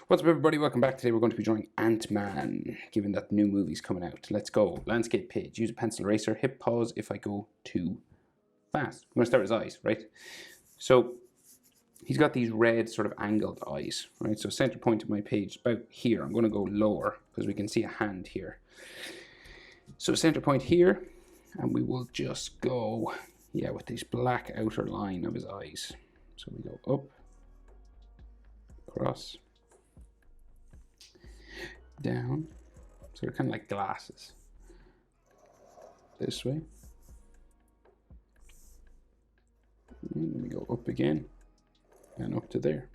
What's up, everybody? Welcome back. Today we're going to be drawing Ant-Man, given that the new movie's coming out. Let's go. Landscape page. Use a pencil eraser. Hit pause if I go too fast. I'm going to start with his eyes, right? So he's got these red sort of angled eyes, right? So center point of my page about here. I'm going to go lower because we can see a hand here. So center point here, and we will just go, with this black outer line of his eyes. So we go up, across, down, so they're kind of like glasses. This way. And then we go up again and up to there,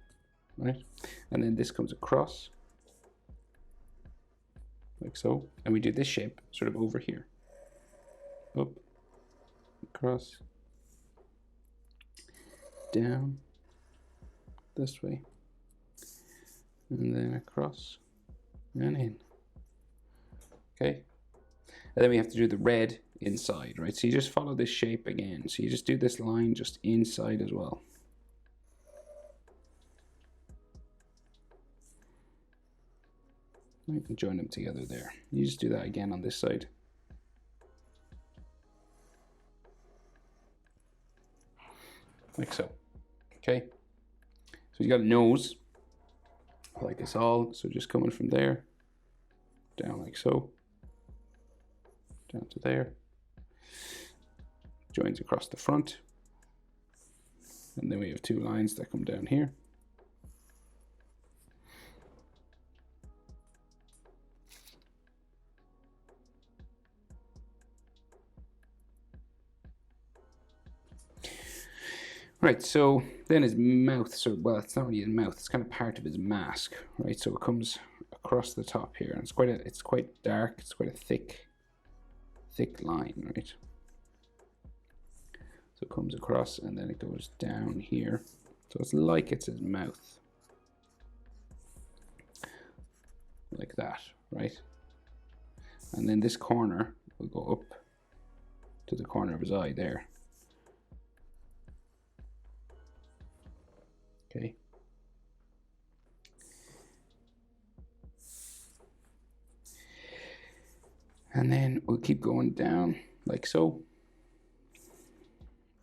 right? And then this comes across like so, and we do this shape sort of over here. Up, across, down, this way, and then across and in. Okay, and then we have to do the red inside, right? So you just follow this shape again. So you just do this line just inside as well. You can join them together there. You just do that again on this side. Like so. Okay, so you got a nose like this all, so just coming from there down like so, down to there, joins across the front, and then we have two lines that come down here. Right, so then his mouth, so well, it's not really his mouth, it's kind of part of his mask, right? So it comes across the top here, and it's quite dark, it's quite a thick line, right? So it comes across and then it goes down here. So it's like it's his mouth. Like that, right? And then this corner will go up to the corner of his eye there. Okay. And then we'll keep going down like so.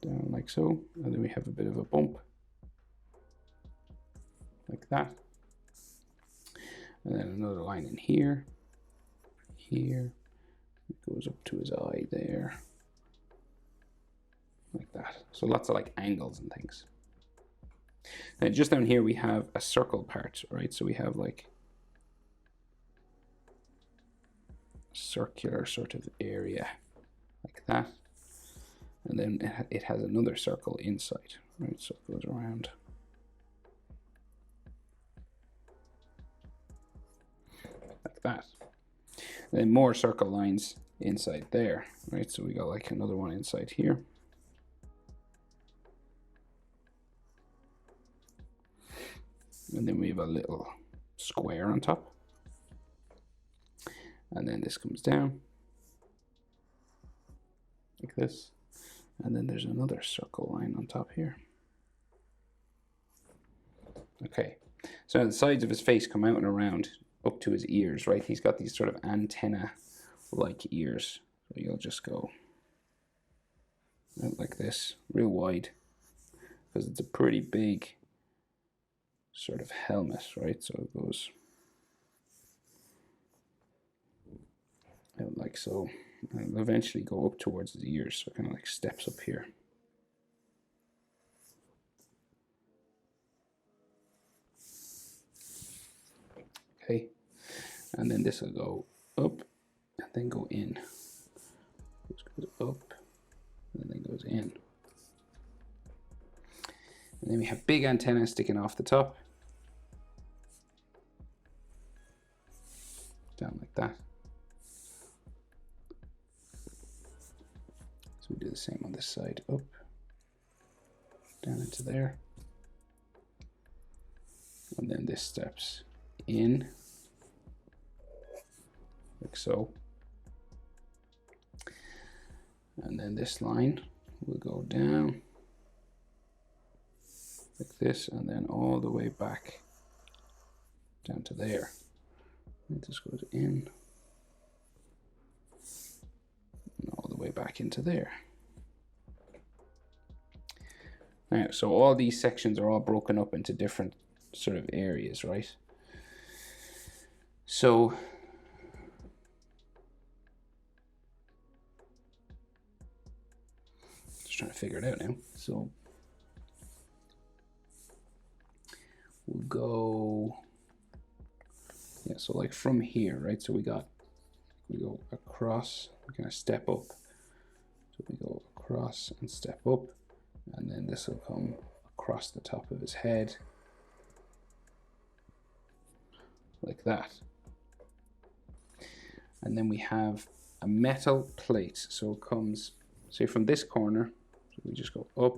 Down like so. And then we have a bit of a bump. Like that. And then another line in here. Here. It goes up to his eye there. Like that. So lots of like angles and things. And just down here we have a circle part, right? So we have like a circular sort of area like that. And then it has another circle inside, right? So it goes around. Like that. And then more circle lines inside there, right? So we got like another one inside here. And then we have a little square on top. And then this comes down like this. And then there's another circle line on top here. Okay, so the sides of his face come out and around up to his ears, right? He's got these sort of antenna-like ears. So you'll just go out like this, real wide, because it's a pretty big sort of helmet, right? So it goes out like so, and it'll eventually go up towards his ears, so it kind of like steps up here. Okay, and then this will go up and then go in. This goes up and then goes in. And then we have big antenna sticking off the top. Down like that. So we do the same on this side, up, down into there. And then this steps in, like so. And then this line will go down like this, and then all the way back down to there. And this goes in and all the way back into there. Now, so all these sections are all broken up into different sort of areas, right? So just trying to figure it out now. So we'll go, yeah, so like from here, right? So we go across, we're gonna step up. So we go across and step up, and then this will come across the top of his head, like that. And then we have a metal plate. So it comes, say from this corner, so we just go up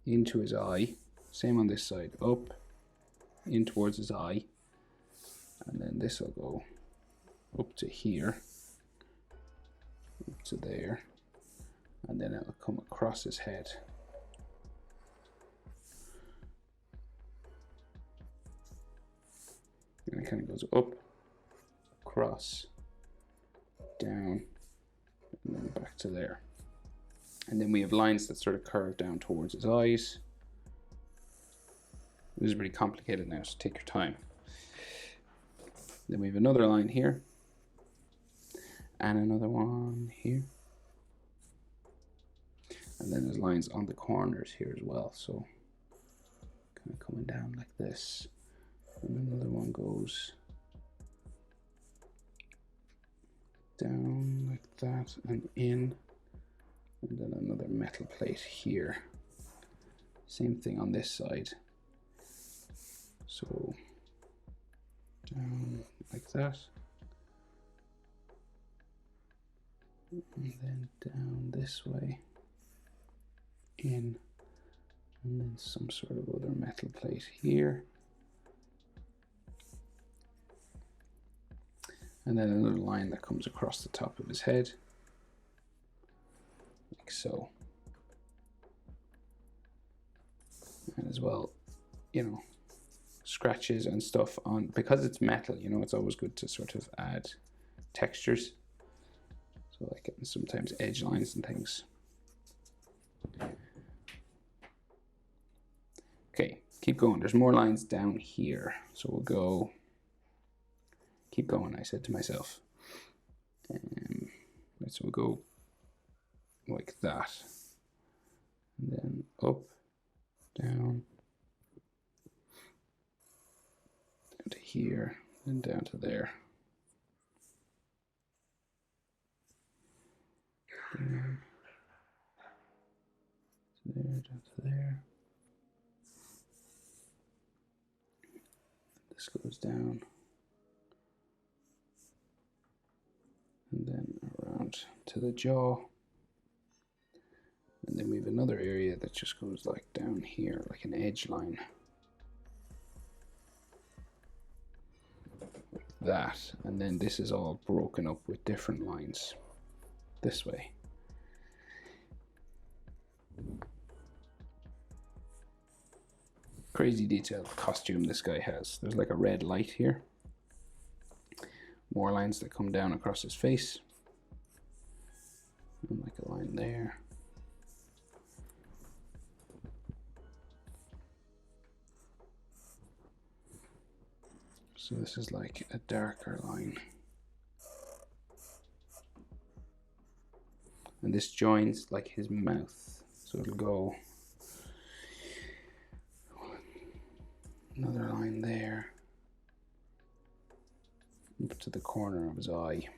into his eye. Same on this side, up in towards his eye. And then this will go up to here, up to there. And then it'll come across his head. And it kind of goes up, across, down, and then back to there. And then we have lines that sort of curve down towards his eyes. This is pretty complicated now, so take your time. Then we have another line here, and another one here. And then there's lines on the corners here as well, so kind of coming down like this. And another one goes down like that and in, and then another metal plate here. Same thing on this side. So down like that, and then down this way, in, and then some sort of other metal plate here. And then another line that comes across the top of his head, like so. And as well, you know, scratches and stuff on, because it's metal, you know, it's always good to sort of add textures. So like sometimes edge lines and things. Okay, keep going. There's more lines down here. So we'll go, keep going, I said to myself. Right, so we'll go like that. And then up, down to here, and down to there. There, down to there. This goes down. And then around to the jaw. And then we have another area that just goes like down here, like an edge line. Like that. And then this is all broken up with different lines this way. Crazy detailed costume this guy has. There's like a red light here. More lines that come down across his face. And like a line there. So this is like a darker line. And this joins like his mouth. So it'll go another line there up to the corner of his eye.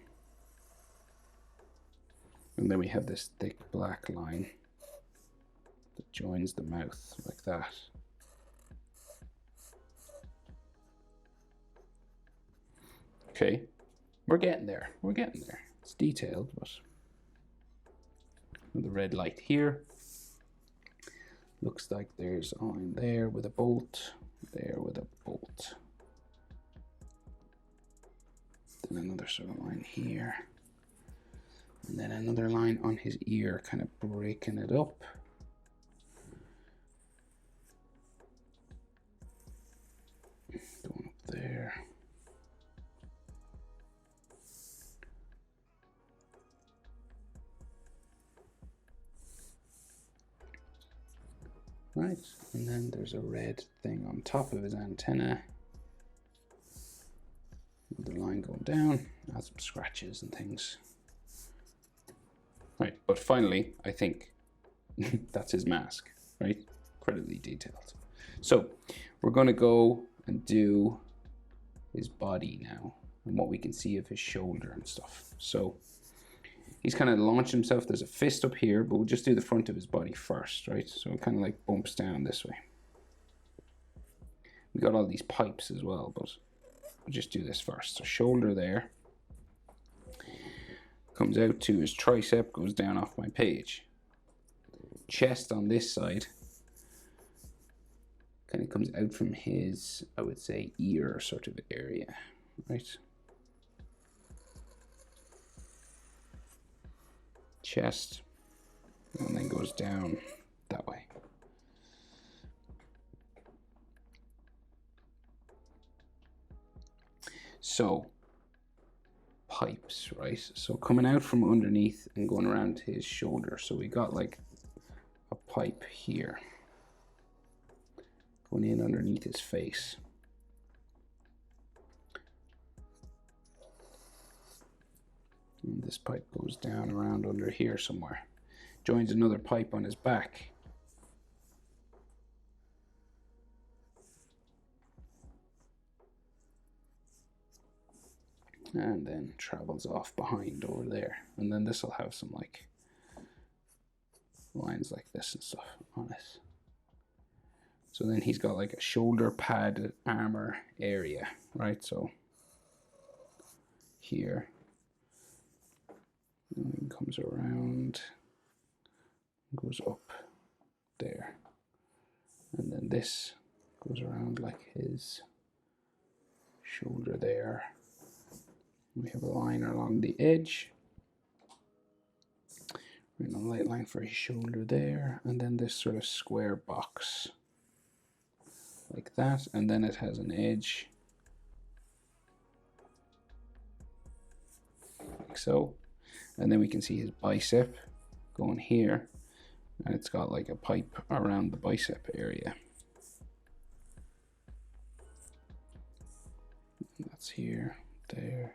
And then we have this thick black line that joins the mouth like that. Okay, we're getting there. We're getting there. It's detailed, but the red light here. Looks like there's a line there with a bolt, there with a bolt. Then another sort of line here. And then another line on his ear, kind of breaking it up. Right, and then there's a red thing on top of his antenna. The line going down, has some scratches and things. Right, but finally, I think that's his mask, right? Incredibly detailed. So we're going to go and do his body now and what we can see of his shoulder and stuff. So he's kind of launched himself. There's a fist up here, but we'll just do the front of his body first, right? So it kind of like bumps down this way. We got all these pipes as well, but we'll just do this first. So shoulder there. Comes out to his tricep, goes down off my page. Chest on this side kind of comes out from his, I would say, ear sort of area, right? Chest, and then goes down that way. So pipes, right? So coming out from underneath and going around his shoulder. So we got like a pipe here going in underneath his face. And this pipe goes down around under here somewhere. Joins another pipe on his back. And then travels off behind over there. And then this will have some like lines like this and stuff on it. So then he's got like a shoulder pad armor area, right? So here, and then comes around, goes up there. And then this goes around like his shoulder there. We have a line along the edge. And a light line for his shoulder there. And then this sort of square box. Like that. And then it has an edge. Like so. And then we can see his bicep going here. And it's got like a pipe around the bicep area. And that's here, there.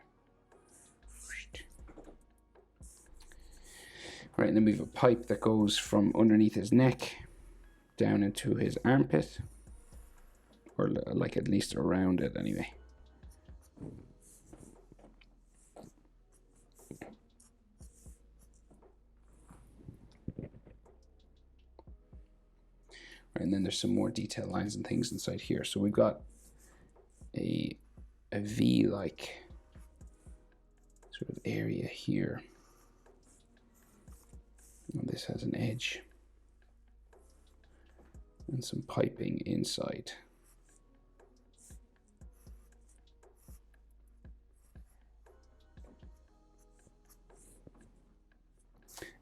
Right, and then we have a pipe that goes from underneath his neck down into his armpit, or like at least around it anyway. Right, and then there's some more detail lines and things inside here. So we've got a V-like sort of area here. And this has an edge and some piping inside.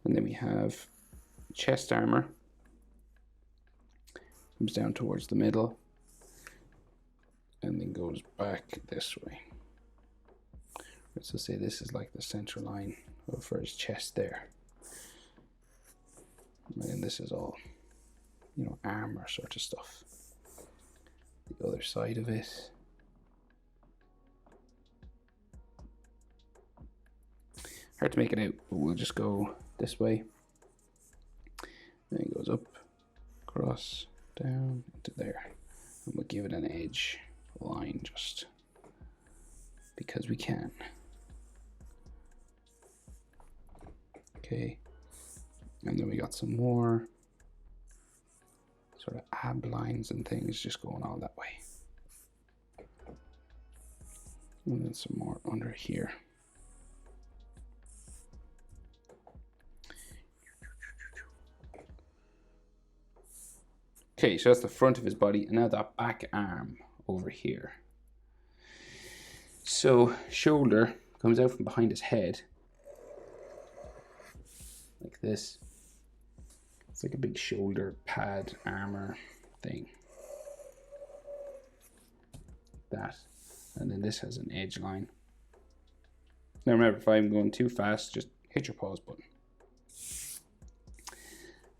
And then we have chest armor. Comes down towards the middle and then goes back this way. So say this is like the center line for his chest there. And this is all, you know, armor sort of stuff. The other side of it. Hard to make it out, but we'll just go this way. Then it goes up, across, down, into there. And we'll give it an edge line just because we can. Okay. And then we got some more sort of ab lines and things just going all that way. And then some more under here. Okay, so that's the front of his body, and now that back arm over here. So shoulder comes out from behind his head, like this. It's like a big shoulder pad armor thing. That. And then this has an edge line. Now remember, if I'm going too fast, just hit your pause button.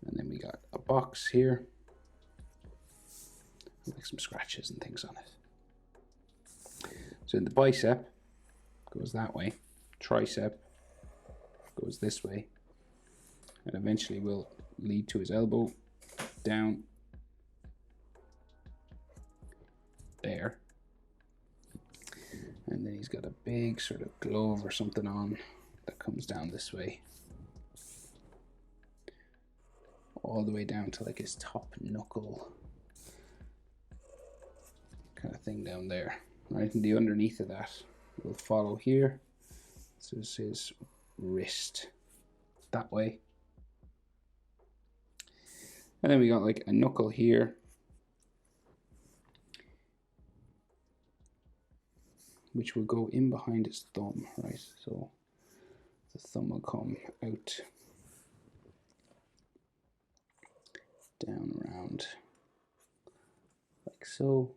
And then we got a box here. like some scratches and things on it. So the bicep goes that way, tricep goes this way, and eventually will lead to his elbow, down, there. And then he's got a big sort of glove or something on that comes down this way, all the way down to like his top knuckle kind of thing down there, right? And the underneath of that will follow here. This is his wrist that way. And then we got like a knuckle here, which will go in behind his thumb, right? So the thumb will come out, down around, like so,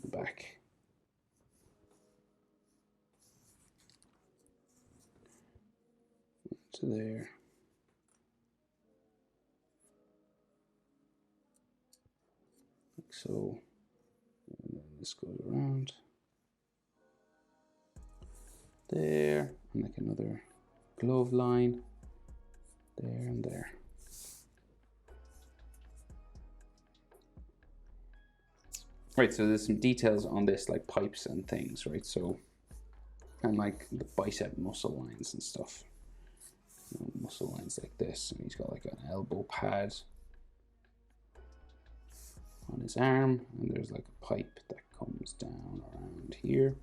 and back. To there. Like so. And then this goes around. There. And like another glove line. There and there. Right, so there's some details on this, like pipes and things, right? So, and like the bicep muscle lines and stuff. Muscle lines like this, and he's got like an elbow pad on his arm, and there's like a pipe that comes down around here,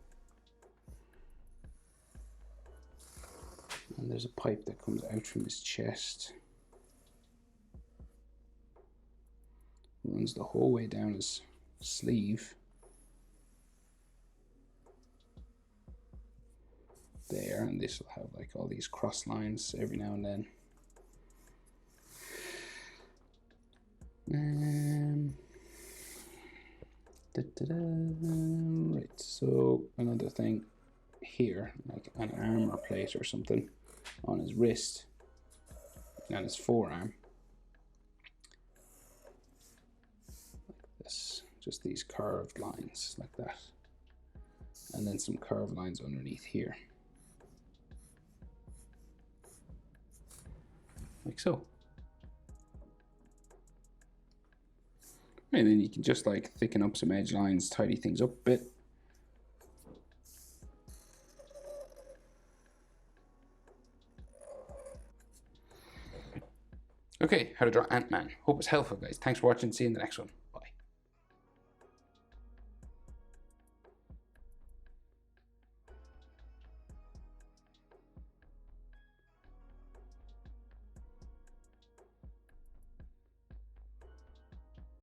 and there's a pipe that comes out from his chest, runs the whole way down his sleeve there, and this will have like all these cross lines every now and then. Right, so another thing here, like an armor plate or something on his wrist and his forearm, like this, just these curved lines like that, and then some curved lines underneath here, like so. And then you can just like thicken up some edge lines, tidy things up a bit. Okay, how to draw Ant-Man. Hope it's helpful, guys. Thanks for watching. See you in the next one.